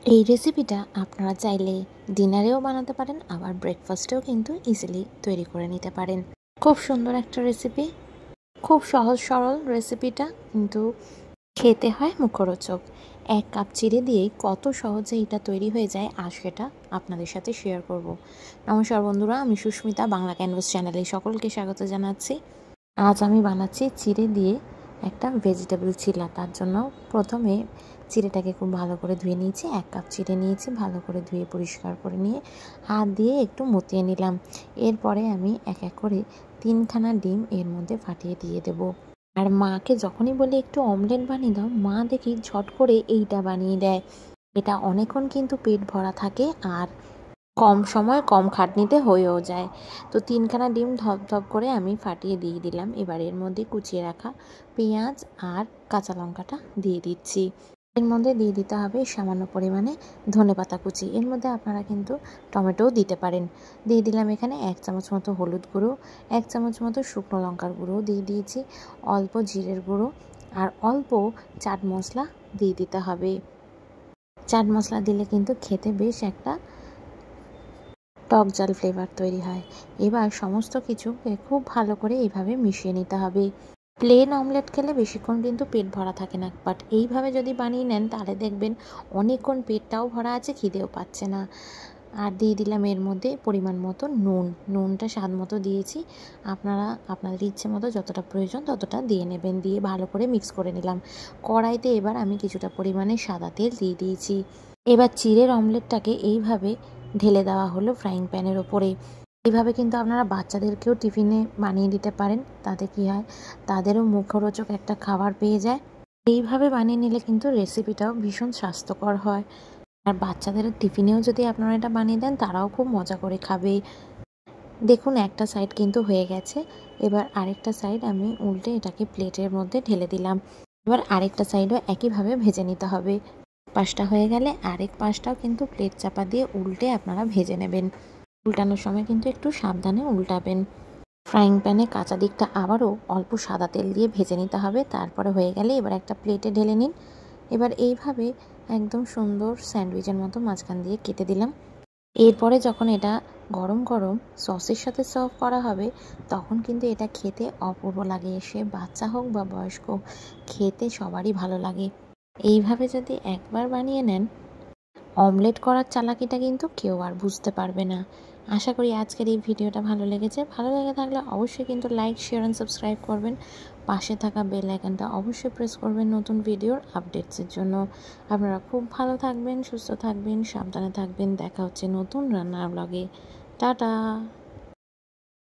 এই রেসিপিটা আপনারা চাইলে ডিনারেও বানাতে পারেন, আবার ব্রেকফাস্টেও কিন্তু ইজিলি তৈরি করে নিতে পারেন। খুব সুন্দর একটা রেসিপি, খুব সহজ সরল রেসিপিটা, কিন্তু খেতে হয় মুখরোচক। 1 কাপ চিড়ে দিয়েই কত সহজে এটা তৈরি হয়ে যায়, আর সেটা আপনাদের সাথে শেয়ার করব। নমস্কার বন্ধুরা, আমি সুস্মিতা, বাংলা ক্যানভাস চ্যানেলে সকলকে স্বাগত জানাচ্ছি। আজ আমি বানাচ্ছি চিড়ে দিয়ে একটা ভেজিটেবল চিলা। তার জন্য প্রথমে চিড়েটাকে খুব ভালো করে ধুয়ে নিয়েছি। 1 কাপ চিড়ে নিয়েছি, ভালো করে ধুয়ে পরিষ্কার করে নিয়ে হাত দিয়ে একটু মতিয়ে নিলাম। এরপরে আমি এক এক করে 3খানা ডিম এর মধ্যে ফাটিয়ে দিয়ে দেব। আর মাকে যখনই বলি একটু অমলেট বানিয়ে দাও, মা দেখি ঝট করে এইটা বানিয়ে দেয়। এটা অনেকক্ষণ কিন্তু পেট ভরা থাকে, আর কম সময় কম খাটনিতে হয়েও যায়। তো 3খানা ডিম ধপধপ করে আমি ফাটিয়ে দিয়ে দিলাম। এবার এর মধ্যে কুচিয়ে রাখা পেঁয়াজ আর কাঁচা লঙ্কাটা দিয়ে দিচ্ছি। এর মধ্যে দিয়ে দিতে হবে সামান্য পরিমাণে ধনেপাতা কুচি। এর মধ্যে আপনারা কিন্তু টমেটোও দিতে পারেন। দিয়ে দিলাম এখানে 1 চামচ মতো হলুদ গুঁড়ো, 1 চামচ মতো শুকনো লঙ্কার গুঁড়ো দিয়ে দিয়েছি, অল্প জিরের গুঁড়ো আর অল্প চাট মশলা দিয়ে দিতে হবে। চাট মশলা দিলে কিন্তু খেতে বেশ একটা টক ঝাল ফ্লেভার তৈরি হয়। এবার সমস্ত কিছুকে খুব ভালো করে এইভাবে মিশিয়ে নিতে হবে। প্লেন অমলেট খেলে বেশিক্ষণ কিন্তু পেট ভরা থাকে না, বাট এইভাবে যদি বানিয়ে নেন তাহলে দেখবেন অনেকক্ষণ পেটটাও ভরা আছে, খিদেও পাচ্ছে না। আর দিয়ে দিলাম এর মধ্যে পরিমাণ মতো নুনটা স্বাদ মতো দিয়েছি। আপনারা আপনাদের ইচ্ছে মতো যতটা প্রয়োজন ততটা দিয়ে নেবেন। দিয়ে ভালো করে মিক্স করে নিলাম। কড়াইতে এবার আমি কিছুটা পরিমাণে সাদা তেল দিয়ে দিয়েছি। এবার চিড়ের অমলেটটাকে এইভাবে ঢেলে দেওয়া হলো ফ্রাইং প্যানের ওপরে। এইভাবে কিন্তু আপনারা বাচ্চাদেরকেও টিফিনে বানিয়ে দিতে পারেন। তাতে কি হয়, তাদেরও মুখরোচক একটা খাবার পেয়ে যায়। এইভাবে বানিয়ে নিলে কিন্তু রেসিপিটাও ভীষণ স্বাস্থ্যকর হয়। আর বাচ্চাদের টিফিনেও যদি আপনারা এটা বানিয়ে দেন, তারাও খুব মজা করে খাবে। দেখুন একটা সাইড কিন্তু হয়ে গেছে। এবার আরেকটা সাইড আমি উল্টে এটাকে প্লেটের মধ্যে ঢেলে দিলাম। এবার আরেকটা সাইডও একইভাবে ভেজে নিতে হবে। পাশটা হয়ে গেলে আরেক পাশটাও কিন্তু প্লেট চাপা দিয়ে উল্টে আপনারা ভেজে নেবেন। উল্টানোর সময় কিন্তু একটু সাবধানে উল্টাবেন। ফ্রাইং প্যানে কাঁচা দিকটা আবারও অল্প সাদা তেল দিয়ে ভেজে নিতে হবে। তারপরে হয়ে গেলে এবার একটা প্লেটে ঢেলে নিন। এবার এইভাবে একদম সুন্দর স্যান্ডউইচের মতো মাঝখান দিয়ে কেটে দিলাম। এরপরে যখন এটা গরম গরম সসের সাথে সার্ভ করা হবে, তখন কিন্তু এটা খেতে অপূর্ব লাগে। সে বাচ্চা হোক বা বয়স্ক, খেতে সবারই ভালো লাগে। এইভাবে যদি একবার বানিয়ে নেন, অমলেট করার চালাকিটা কিন্তু কেউ আর বুঝতে পারবে না। আশা করি আজকের এই ভিডিওটা ভালো লেগেছে। ভালো লেগে থাকলে অবশ্যই কিন্তু লাইক, শেয়ার অ্যান্ড সাবস্ক্রাইব করবেন। পাশে থাকা বেল আইকনটা অবশ্যই প্রেস করবেন নতুন ভিডিওর আপডেটসের জন্য। আপনারা খুব ভালো থাকবেন, সুস্থ থাকবেন, সাবধানে থাকবেন। দেখা হচ্ছে নতুন রান্নার ব্লগে। টাটা।